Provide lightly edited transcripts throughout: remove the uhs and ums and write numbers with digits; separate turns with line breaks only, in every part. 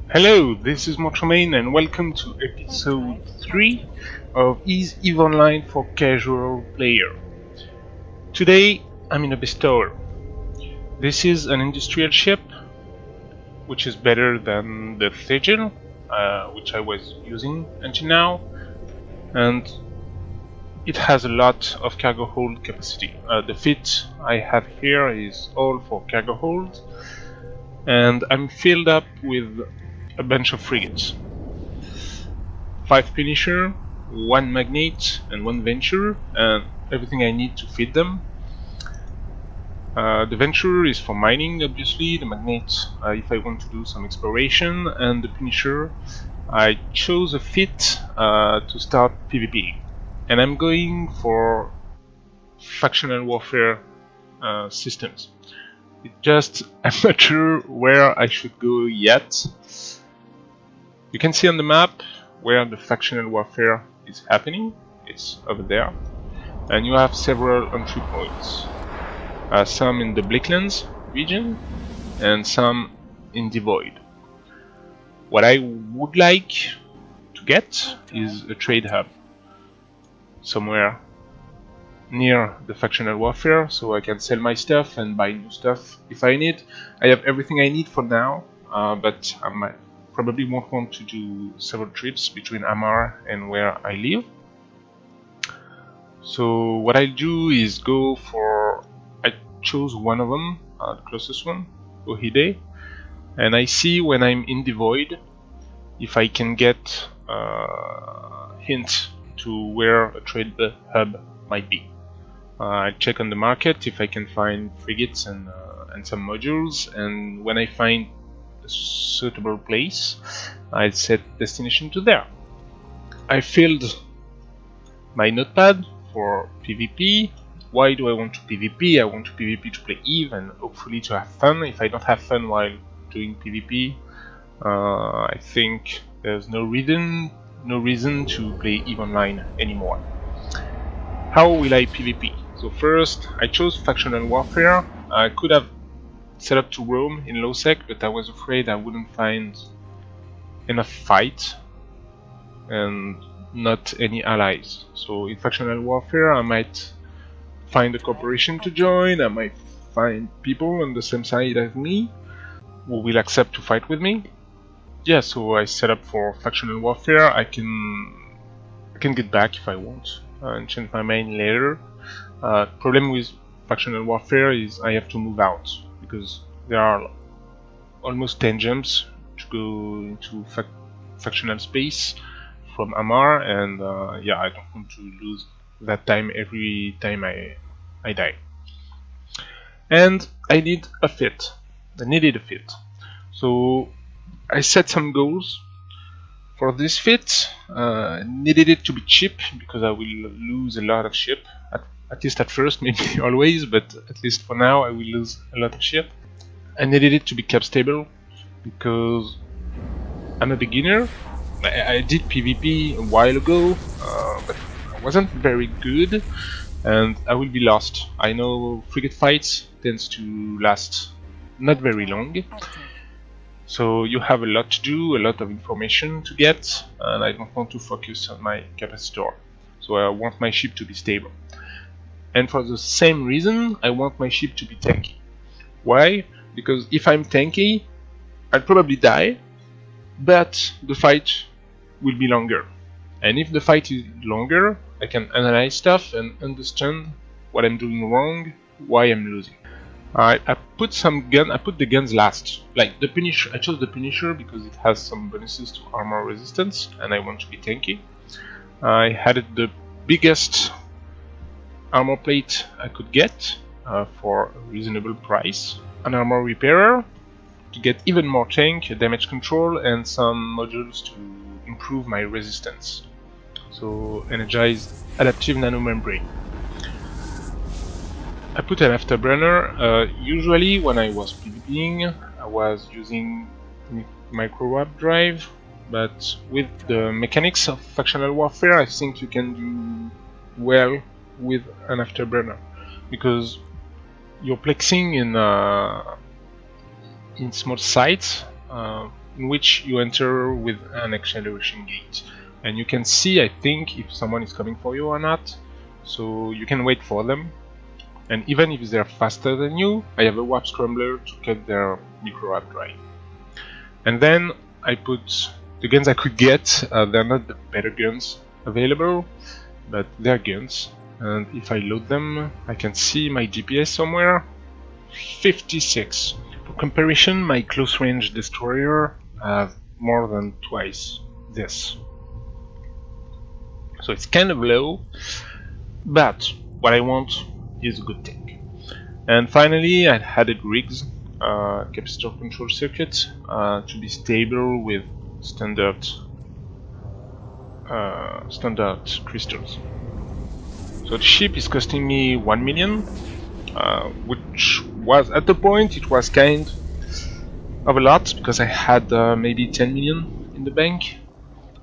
Hello, this is Motromain and welcome to episode 3 of Is EVE Online for Casual Player. Today I'm in a bestower. This is an industrial ship, which is better than the Factional, which I was using until now, and it has a lot of cargo hold capacity. The fit I have here is all for cargo hold, and I'm filled up with a bunch of frigates. 5 Punisher, 1 Magnate and 1 Venture, and everything I need to feed them. The Venture is for mining, obviously, the Magnate if I want to do some exploration, and the Punisher I chose a fit to start PvP. And I'm going for factional warfare systems. I'm not sure where I should go yet. You can see on the map where the factional warfare is happening. It's over there. And you have several entry points. Some in the Blakelands region and some in the Void. What I would like to get is a trade hub somewhere near the factional warfare, so I can sell my stuff and buy new stuff if I need. I have everything I need for now, but I might probably won't want to do several trips between Amar and where I live. So what I'll do is go for, I chose one of them, the closest one, Ohide, and I see when I'm in the Void if I can get a hint to where a trade hub might be. I'll check on the market if I can find frigates and some modules, and when I find a suitable place, I'll set destination to there. I filled my notepad for PvP. Why do I want to PvP? I want to PvP to play EVE and hopefully to have fun. If I don't have fun while doing PvP, I think there's no reason to play EVE Online anymore. How will I PvP? So first, I chose Factional Warfare. I could have set up to roam in low sec, but I was afraid I wouldn't find enough fight and not any allies. So in Factional Warfare I might find a corporation to join, I might find people on the same side as me who will accept to fight with me. Yeah, so I set up for Factional Warfare. I can get back if I want and change my main later. Problem with Factional Warfare is I have to move out because there are almost 10 jumps to go into factional space from Amar, and yeah, I don't want to lose that time every time I die. And I needed a fit. So I set some goals for this fit. Needed it to be cheap because I will lose a lot of ship. At least at first, maybe always, but at least for now I will lose a lot of ship. I needed it to be cap stable because I'm a beginner. I did PvP a while ago, but I wasn't very good and I will be lost. I know frigate fights tends to last not very long. So you have a lot to do, a lot of information to get, and I don't want to focus on my capacitor. So I want my ship to be stable. And for the same reason, I want my ship to be tanky. Why? Because if I'm tanky, I'll probably die, but the fight will be longer. And if the fight is longer, I can analyze stuff and understand what I'm doing wrong, why I'm losing. I put the guns last. Like the Punisher, I chose the Punisher because it has some bonuses to armor resistance and I want to be tanky. I had the biggest armor plate I could get for a reasonable price. An armor repairer to get even more tank, damage control, and some modules to improve my resistance. So energized adaptive nanomembrane. I put an afterburner. Usually when I was PvPing, I was using micro warp drive, but with the mechanics of factional warfare, I think you can do well with an afterburner because you're plexing in small sites in which you enter with an acceleration gate, and you can see, I think, if someone is coming for you or not, so you can wait for them. And even if they're faster than you, I have a warp scrambler to cut their micro warp drive. And then I put the guns I could get. They're not the better guns available, but they're guns. And if I load them, I can see my GPS somewhere. 56. For comparison, my close range destroyer has more than twice this. So it's kind of low, but what I want is a good tank. And finally, I added rigs, capacitor control circuit, to be stable with standard crystals. So the ship is costing me 1 million, which was, at the point, it was kind of a lot, because I had maybe 10 million in the bank,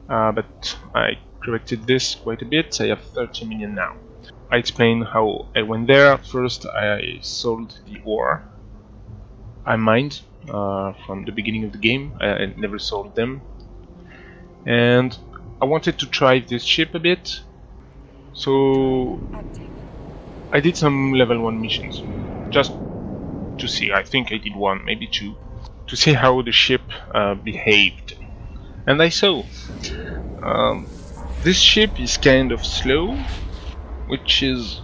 but I corrected this quite a bit. I have 30 million now. I explain how I went there. First, I sold the ore I mined from the beginning of the game. I never sold them, and I wanted to try this ship a bit, so I did some level 1 missions just to see. I think I did 1, maybe 2, to see how the ship behaved. And I saw this ship is kind of slow, which is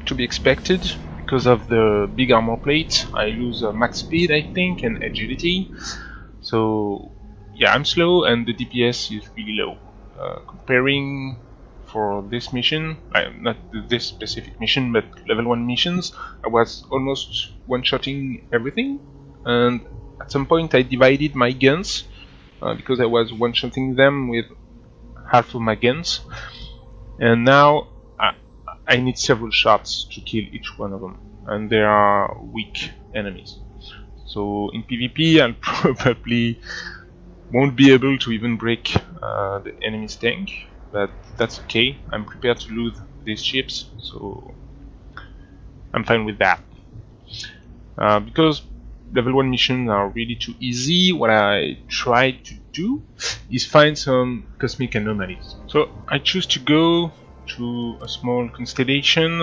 to be expected because of the big armor plate. I lose max speed, I think, and agility. So yeah, I'm slow, and the DPS is really low. Comparing for this mission, not this specific mission, but level 1 missions, I was almost one-shotting everything, and at some point I divided my guns because I was one-shotting them with half of my guns, and now I need several shots to kill each one of them, and they are weak enemies. So in PvP I'll probably won't be able to even break the enemy's tank, but that's okay. I'm prepared to lose these ships, so I'm fine with that. Because level 1 missions are really too easy, what I try to do is find some cosmic anomalies. So I choose to go to a small constellation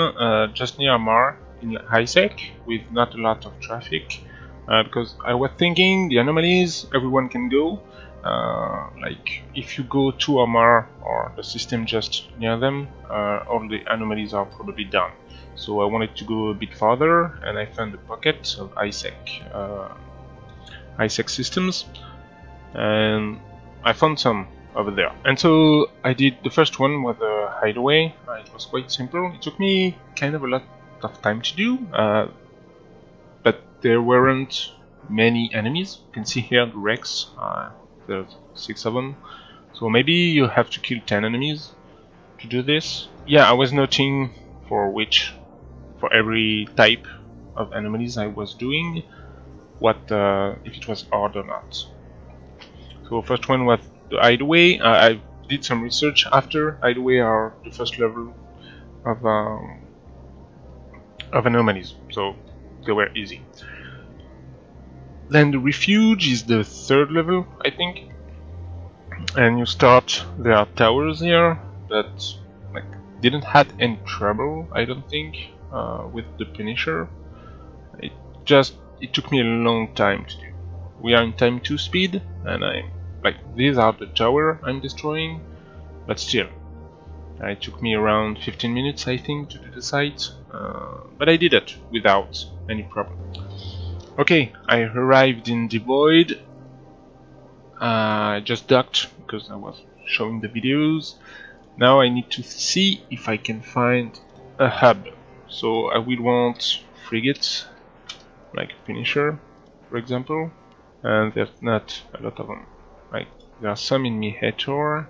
just near Mar in high-sec with not a lot of traffic, because I was thinking the anomalies everyone can go. Like if you go to Amar or the system just near them, all the anomalies are probably done. So I wanted to go a bit farther, and I found a pocket of high-sec systems, and I found some over there. And so I did the first one with a hideaway. It was quite simple. It took me kind of a lot of time to do, but there weren't many enemies. You can see here the wrecks. There's 6 of them, so maybe you have to kill 10 enemies to do this. Yeah, I was noting for every type of anomalies I was doing, what if it was hard or not. So first one was the hideaway. I did some research after. Hideaway are the first level of anomalies, so they were easy. Then the refuge is the 3rd level, I think, and you start. There are towers here that didn't have any trouble, I don't think, with the Punisher. It took me a long time to do. We are in time 2 speed, and these are the tower I'm destroying, but still, it took me around 15 minutes, I think, to do the site, but I did it without any problem. Okay, I arrived in the void. I just docked because I was showing the videos. Now I need to see if I can find a hub. So I will want frigates, like Punisher, for example, and there's not a lot of them. There are some in Mihetor.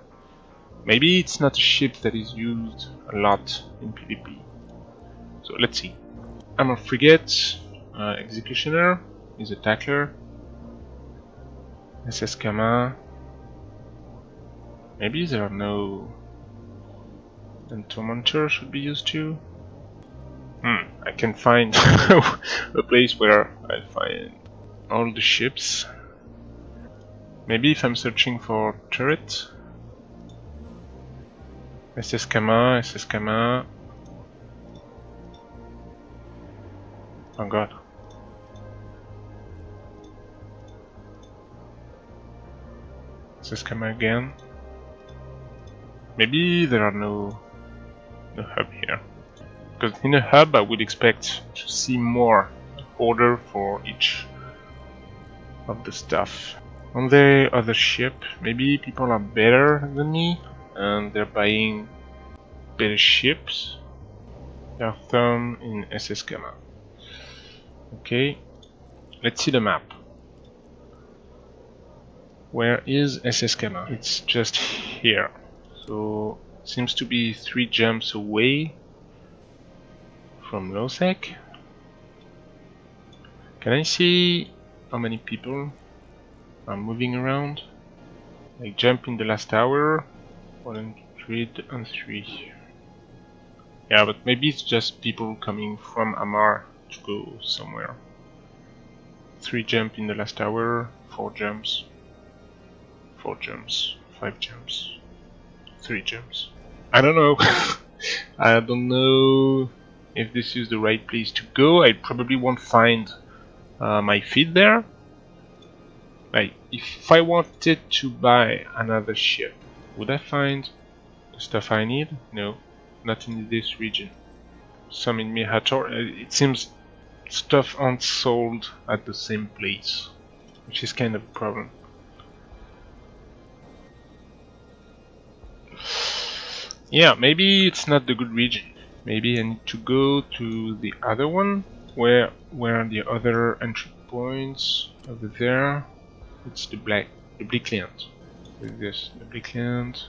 Maybe it's not a ship that is used a lot in PvP. So let's see. I'm a frigate. Executioner is a tackler. SS Kama. Maybe there are no. And Tormentor should be used too. I can find a place where I find all the ships. Maybe if I'm searching for turret. SS Kama, SS Kama. Oh god. SS Kama again. Maybe there are no hub here. Because in a hub I would expect to see more order for each of the stuff. On the other ship, maybe people are better than me and they're buying better ships. There are some in SS Kama. Okay, let's see the map. Where is SS Kama? It's just here. So seems to be 3 jumps away from Losec. Can I see how many people are moving around? Like jump in the last tower, 103. Yeah, but maybe it's just people coming from Amar to go somewhere. 3 jump in the last tower, 4 jumps, 4 jumps, 5 jumps, 3 jumps. I don't know. I don't know if this is the right place to go. I probably won't find my feed there. Like, if I wanted to buy another ship, would I find the stuff I need? No, not in this region. Some in Mihator. It seems stuff aren't sold at the same place, which is kind of a problem. Yeah, maybe it's not the good region. Maybe I need to go to the other one. Where are the other entry points? Over there. It's the bleak land. With this, the bleak land.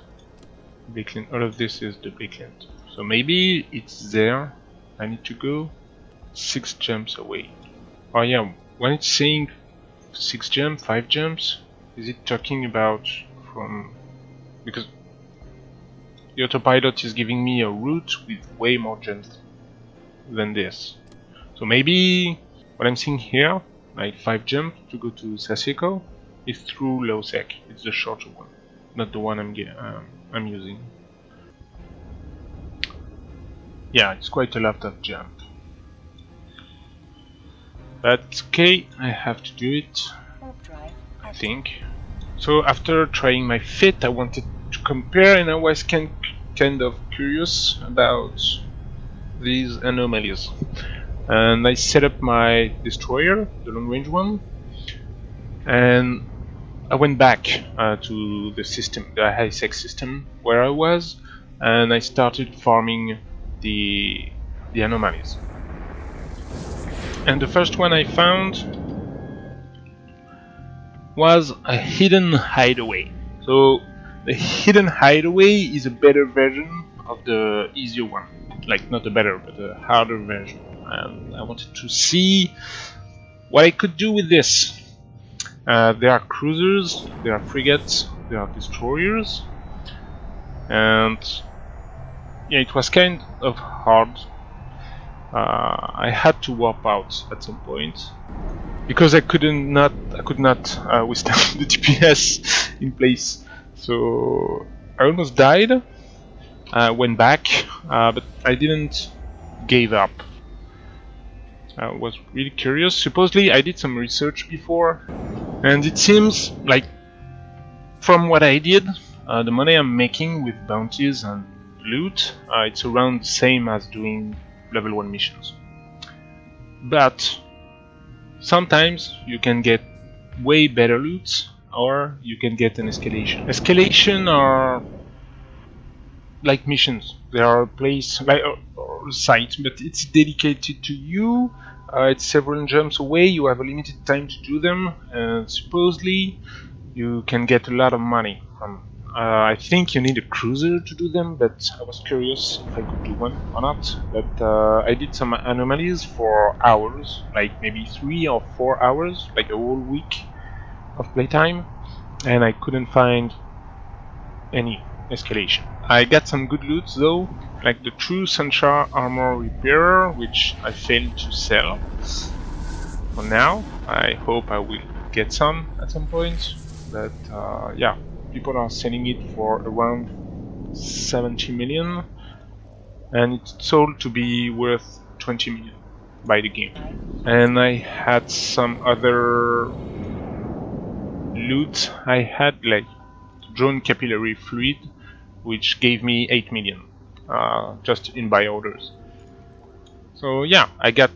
All of this is the bleak land. So maybe it's there. I need to go 6 jumps away. Oh yeah, when it's saying 6 jumps, 5 jumps, is it talking about from... Because the autopilot is giving me a route with way more jumps than this. So maybe what I'm seeing here, like 5 jumps to go to Saseko, is through Losec. It's the shorter one, not the one I'm using. Yeah, it's quite a lot of jump. But okay, I have to do it, I think. So after trying my fit, I wanted to compare, and I was kind of curious about these anomalies. And I set up my destroyer, the long range one, and I went back to the system, the high-sec system where I was, and I started farming the anomalies. And the first one I found was a hidden hideaway. So the hidden hideaway is a better version of the easier one. Like, not a better, but a harder version. And I wanted to see what I could do with this. There are cruisers, there are frigates, there are destroyers, and yeah, it was kind of hard. I had to warp out at some point because I could not withstand the DPS in place. So I almost died. I went back, but I didn't give up. I was really curious. Supposedly I did some research before, and it seems like from what I did, the money I'm making with bounties and loot, it's around the same as doing level 1 missions. But sometimes you can get way better loot, or you can get an escalation. Escalation are like missions. They are a place, like a site, but it's dedicated to you. It's several jumps away, you have a limited time to do them, and supposedly you can get a lot of money from. I think you need a cruiser to do them, but I was curious if I could do one or not. But I did some anomalies for hours, like maybe 3 or 4 hours, like a whole week of playtime, and I couldn't find any escalation. I got some good loot though, like the true Sanchar armor repairer, which I failed to sell for now. I hope I will get some at some point. but yeah, people are selling it for around 70 million, and it's sold to be worth 20 million by the game. And I had some other loot. I had like drone capillary fluid, which gave me 8 million just in buy orders. So yeah, I got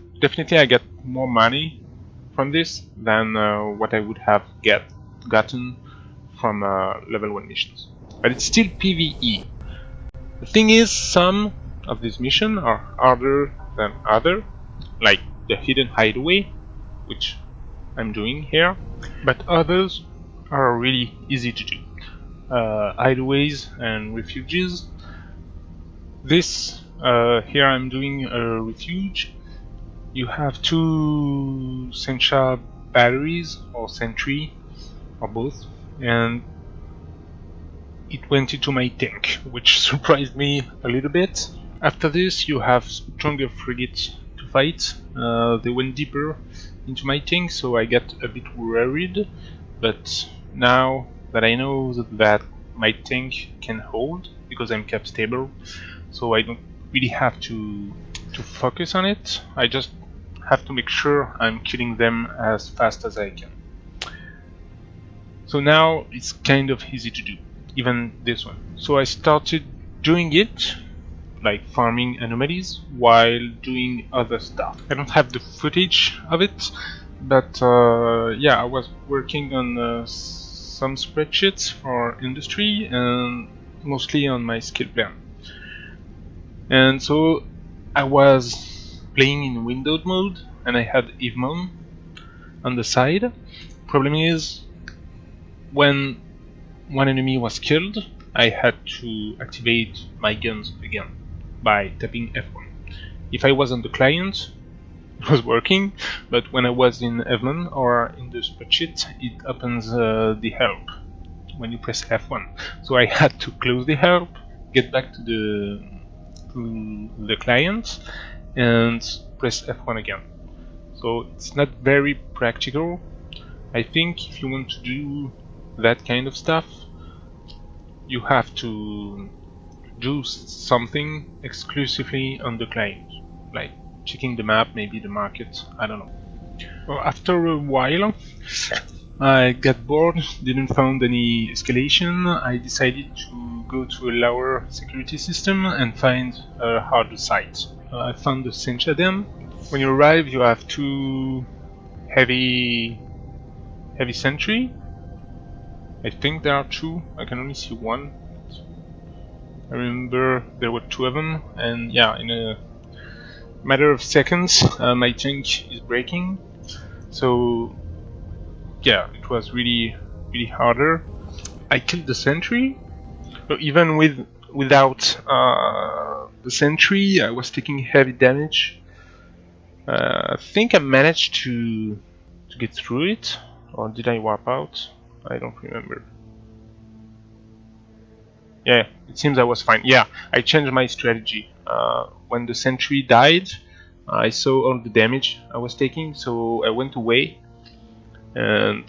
more money from this than what I would have gotten from level 1 missions. But it's still PvE. The thing is, some of these missions are harder than other, like the hidden hideaway, which I'm doing here, but others are really easy to do. Hideaways and refuges. This here I'm doing a refuge. You have 2 Sencha batteries or sentry or both, and it went into my tank, which surprised me a little bit. After this you have stronger frigates to fight. They went deeper into my tank, so I got a bit worried, but now that I know that my tank can hold, because I'm cap stable, so I don't really have to focus on it. I just have to make sure I'm killing them as fast as I can. So now it's kind of easy to do, even this one. So I started doing it, like farming anomalies, while doing other stuff. I don't have the footage of it, but yeah, I was working on some spreadsheets for industry and mostly on my skill plan. And so I was playing in windowed mode, and I had EvE on the side. Problem is, when one enemy was killed, I had to activate my guns again by tapping F1. If I was on the client, it was working, but when I was in EvE or in the spreadsheet, it opens the help when you press F1. So I had to close the help, get back to the client, and press F1 again. So it's not very practical. I think if you want to do that kind of stuff, you have to do something exclusively on the client, like checking the map, maybe the market, I don't know. Well, after a while, I got bored, didn't find any escalation. I decided to go to a lower security system and find a harder site. I found the Sencha Dam. When you arrive, you have 2 heavy sentry. I think there are 2. I can only see 1. I remember there were 2 of them, and yeah, in a matter of seconds, my tank is breaking. So yeah, it was really harder. I killed the sentry, but even without the sentry, I was taking heavy damage. I think I managed to get through it, or did I warp out? I don't remember. Yeah, it seems I was fine. Yeah, I changed my strategy. When the sentry died, I saw all the damage I was taking, so I went away and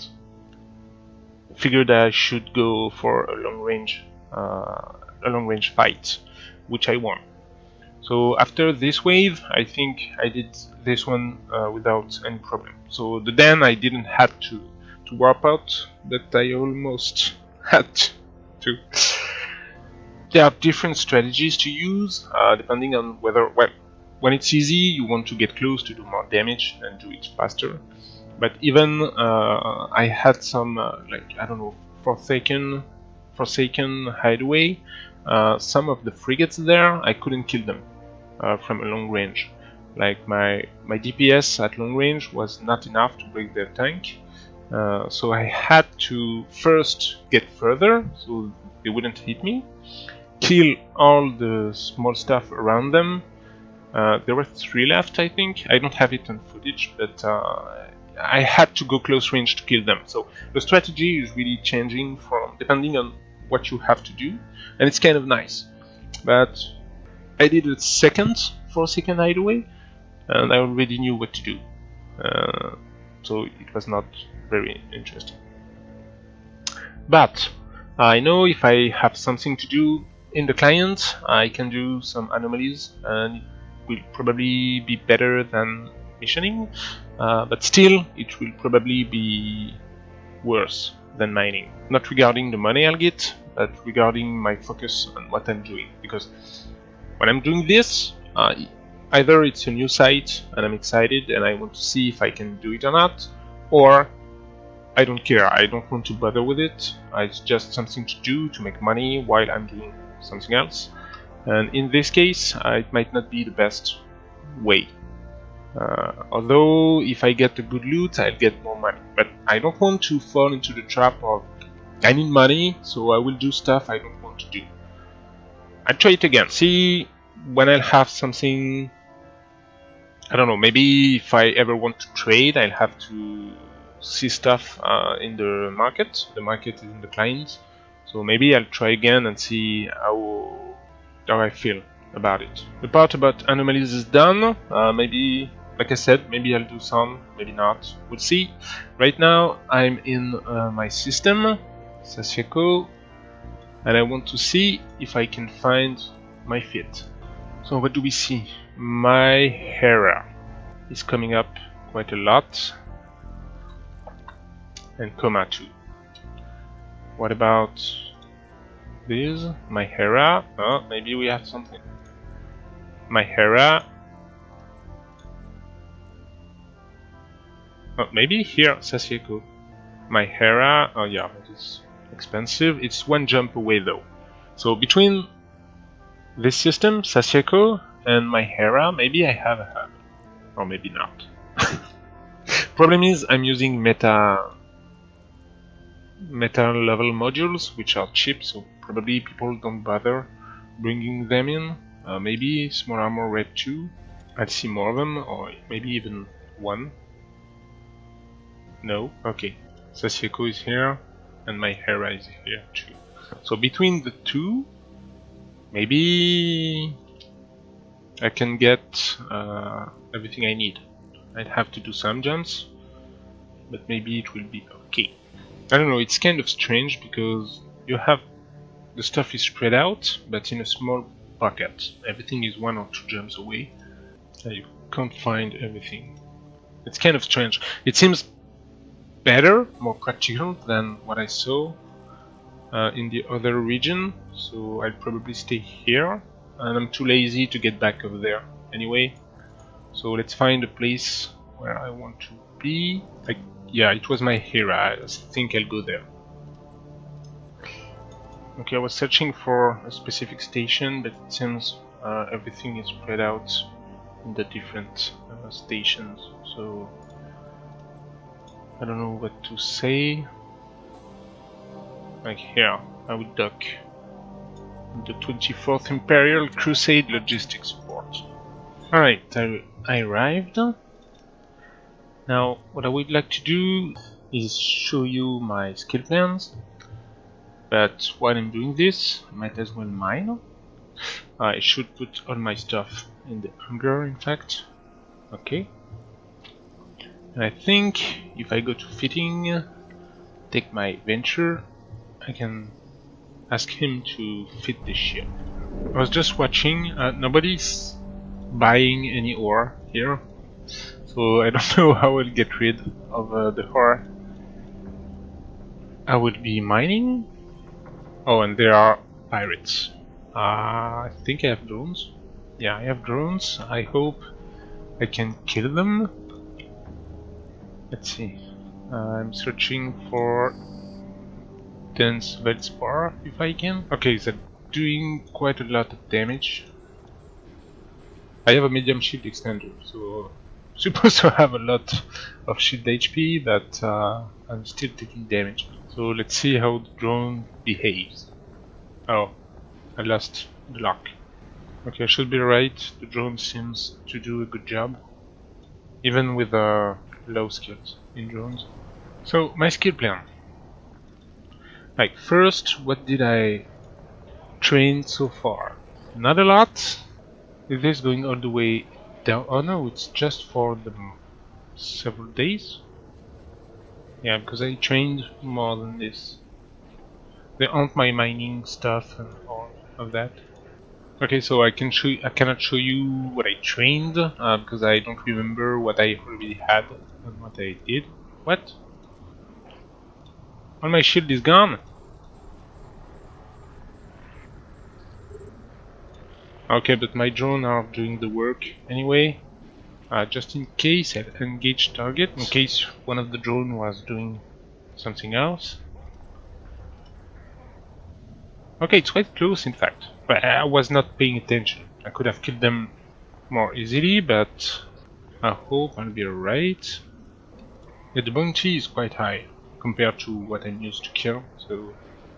figured I should go for a long range fight, which I won. So after this wave, I think I did this one without any problem. So the den I didn't have to warp out, but I almost had to. There are different strategies to use depending on whether, well, when it's easy, you want to get close to do more damage and do it faster. But even I had some like, I don't know, Forsaken hideaway. Some of the frigates there, I couldn't kill them from a long range. Like my DPS at long range was not enough to break their tank, so I had to first get further so they wouldn't hit me, kill all the small stuff around them. There were 3 left, I think. I don't have it on footage, but I had to go close range to kill them. So the strategy is really changing from depending on what you have to do, and it's kind of nice. But I did a Forsaken hideaway, and I already knew what to do, so it was not very interesting. But I know if I have something to do in the client, I can do some anomalies, and it will probably be better than missioning, but still it will probably be worse than mining. Not regarding the money I'll get, but regarding my focus on what I'm doing. Because when I'm doing this, either it's a new site and I'm excited and I want to see if I can do it or not, or I don't care, I don't want to bother with it. It's just something to do to make money while I'm doing something else. And in this case, it might not be the best way. Although if I get a good loot, I'll get more money. But I don't want to fall into the trap of I need money, so I will do stuff I don't want to do. I'll try it again. See when I'll have something. I don't know, maybe if I ever want to trade, I'll have to see stuff in the market. The market is in the client, so maybe I'll try again and see how I feel about it. The part about anomalies is done. Maybe, like I said, maybe I'll do some, maybe not. We'll see. Right now I'm in my system, Sasieko, and I want to see if I can find my fit. So what do we see? My Hera is coming up quite a lot, and Coma too. What about this? My Hera? Oh, maybe we have something. My Hera. Oh, maybe here, Sasieko. My Hera. Oh yeah, it is expensive. It's one jump away though. So between this system, Sasieko, and my Hera, maybe I have a hub. Or maybe not. Problem is, I'm using meta level modules, which are cheap, so probably people don't bother bringing them in. Maybe small armor red 2. I'll see more of them, or maybe even one. No? Okay. Sasieko is here, and my Hera is here too. So between the two, maybe I can get everything I need. I'd have to do some jumps, but maybe it will be okay. I don't know, it's kind of strange because you have the stuff is spread out, but in a small pocket. Everything is 1 or 2 jumps away. You can't find everything. It's kind of strange. It seems better, more practical than what I saw in the other region, so I'll probably stay here, and I'm too lazy to get back over there anyway. So let's find a place where I want to be. Like, yeah, it was my Hera. I think I'll go there. Okay, I was searching for a specific station, but it seems everything is spread out in the different stations. So I don't know what to say. Like here, I will dock the 24th Imperial Crusade Logistics Port. Alright, I arrived. Now, what I would like to do is show you my skill plans. But while I'm doing this, I might as well mine. I should put all my stuff in the hangar, in fact. Okay. And I think if I go to fitting, take my venture, I can ask him to fit the ship. I was just watching, nobody's buying any ore here, so I don't know how I'll get rid of the ore. I will be mining. Oh, and there are pirates. I think I have drones. Yeah, I have drones. I hope I can kill them. Let's see. I'm searching for dense Veldspar if I can. Okay, they're doing quite a lot of damage. I have a medium shield extender, so I'm supposed to have a lot of shield HP, but I'm still taking damage. So let's see how the drone behaves. Oh, I lost the lock. Okay, I should be right. The drone seems to do a good job, even with low skills in drones. So my skill plan. Like first, what did I train so far? Not a lot. Is this going all the way down? Oh no, it's just for the several days. Yeah, because I trained more than this. They aren't my mining stuff and all of that. Okay, so I cannot show you what I trained because I don't remember what I already had and what I did. What? All my shield is gone. Okay, but my drone are doing the work anyway. Just in case I engage target, in case one of the drone was doing something else. Okay, it's quite close in fact, but I was not paying attention. I could have killed them more easily, but I hope I'll be alright. Yeah, the bounty is quite high compared to what I'm used to kill, so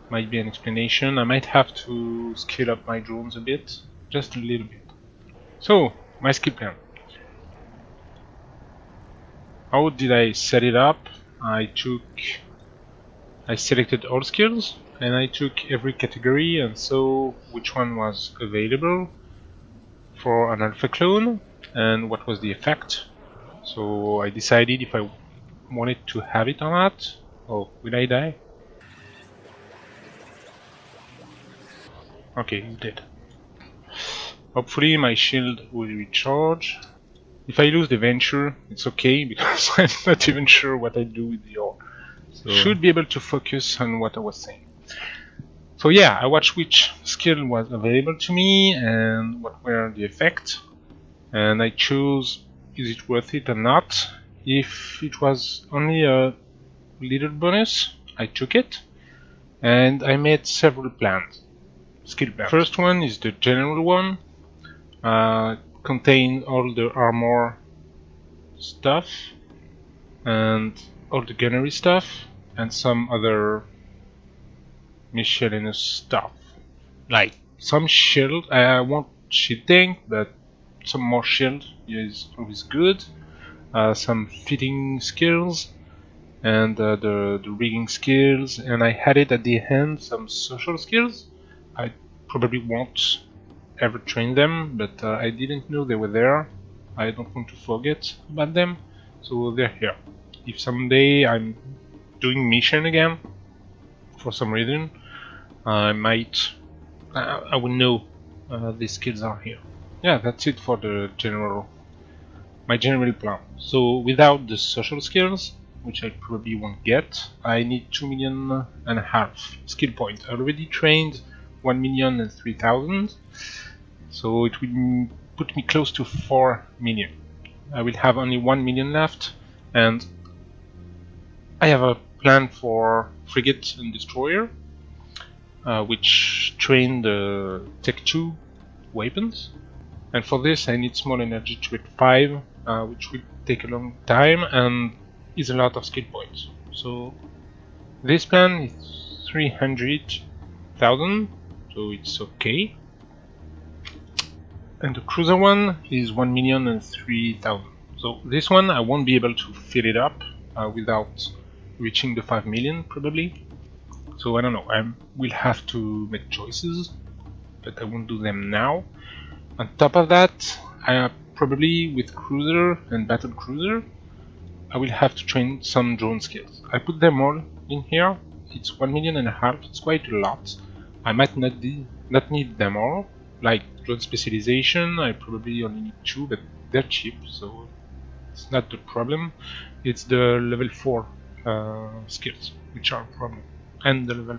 might be an explanation. I might have to scale up my drones a bit, just a little bit. So, my skill plan. How did I set it up? I selected all skills and I took every category and saw which one was available for an alpha clone and what was the effect. So I decided if I wanted to have it or not. Oh, will I die? Okay, it did. Hopefully my shield will recharge. If I lose the venture, it's okay because I'm not even sure what I do with the ore. So should be able to focus on what I was saying. So yeah, I watched which skill was available to me and what were the effects, and I chose is it worth it or not. If it was only a little bonus, I took it, and I made several plans, skill plans. First one is the general one, contain all the armor stuff and all the gunnery stuff and some other miscellaneous stuff, like some shield. I want shielding, but some more shield is always good. Some fitting skills and the rigging skills, and I had it at the end some social skills. I probably won't ever train them, but I didn't know they were there. I don't want to forget about them, so they're here. If someday I'm doing mission again for some reason, I will know these skills are here. Yeah, that's it for the my general plan. So without the social skills, which I probably won't get, I need 2.5 million skill points. I already trained 1,003,000, so it will put me close to 4 million. I will have only 1 million left, and I have a plan for frigate and destroyer, which train the Tech 2 weapons. And for this I need small energy to hit 5, which will take a long time and is a lot of skill points. So this plan is 300,000, so it's okay. And the cruiser one is 1,003,000. So this one I won't be able to fill it up without reaching the 5 million probably. So I don't know, I will have to make choices, but I won't do them now. On top of that, probably with cruiser and battle cruiser, I will have to train some drone skills. I put them all in here. It's 1.5 million, it's quite a lot. I might not need them all. Like drone specialization, I probably only need 2, but they're cheap, so it's not the problem. It's the level 4 skills which are a problem, and the level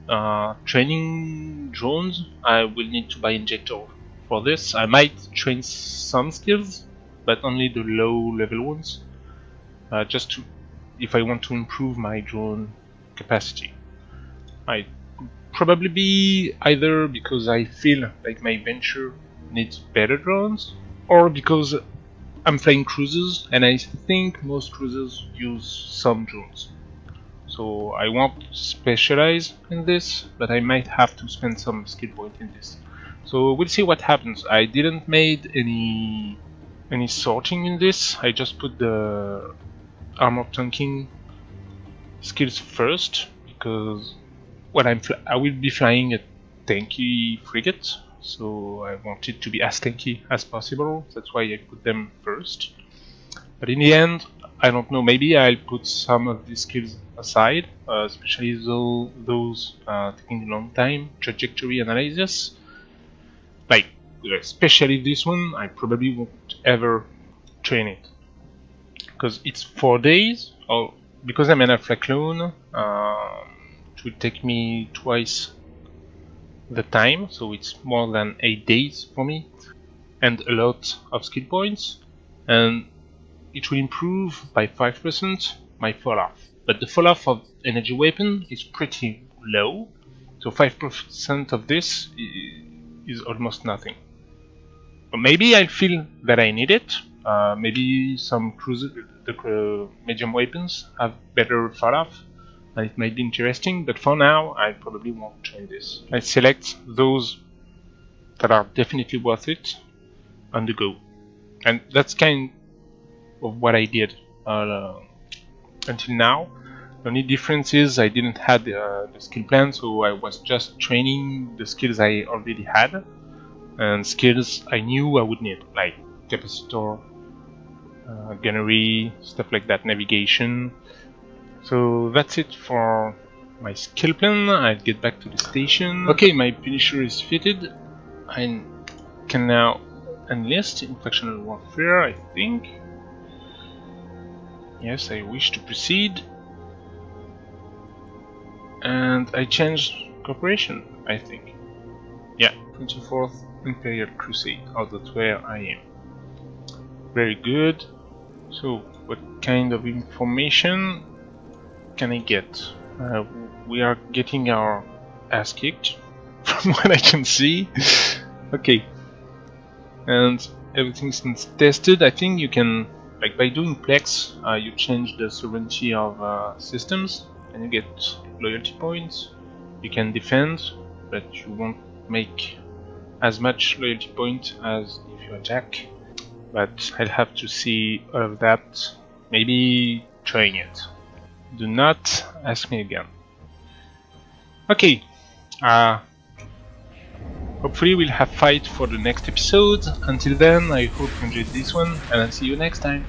5. Training drones, I will need to buy injector. For this, I might train some skills, but only the low level ones, just to, if I want to improve my drone capacity. I probably be either because I feel like my venture needs better drones, or because I'm flying cruisers and I think most cruisers use some drones. So I won't specialize in this, but I might have to spend some skill point in this. So we'll see what happens. I didn't made any sorting in this. I just put the armor tanking skills first because I will be flying a tanky frigate, so I want it to be as tanky as possible. That's why I put them first. But in the end, I don't know, maybe I'll put some of these skills aside, especially those taking a long time, trajectory analysis. Like, especially this one, I probably won't ever train it. Because it's 4 days, or because I'm an alpha clone, it will take me twice the time, so it's more than 8 days for me, and a lot of skill points, and it will improve by 5% my fall-off. But the fall-off of energy weapon is pretty low, so 5% of this is almost nothing. But maybe I feel that I need it. Maybe some medium weapons have better fall-off, and it might be interesting, but for now I probably won't try this. I select those that are definitely worth it on the go, and that's kind of what I did until now. The only difference is I didn't have the skill plan, so I was just training the skills I already had, and skills I knew I would need, like capacitor, gunnery, stuff like that, navigation. So that's it for my skill plan. I'll get back to the station. Okay, my finisher is fitted. I can now enlist in Factional Warfare, I think. Yes, I wish to proceed. And I changed corporation, I think. Yeah, 24th Imperial Crusade. Oh, that's where I am. Very good. So, what kind of information can I get? We are getting our ass kicked, from what I can see. Okay. And everything since tested, I think you can, like by doing Plex, you change the sovereignty of systems, and you get loyalty points. You can defend, but you won't make as much loyalty point as if you attack. But I'll have to see all of that, maybe trying it. Do not ask me again. Okay, hopefully we'll have fight for the next episode. Until then, I hope you enjoyed this one, and I'll see you next time.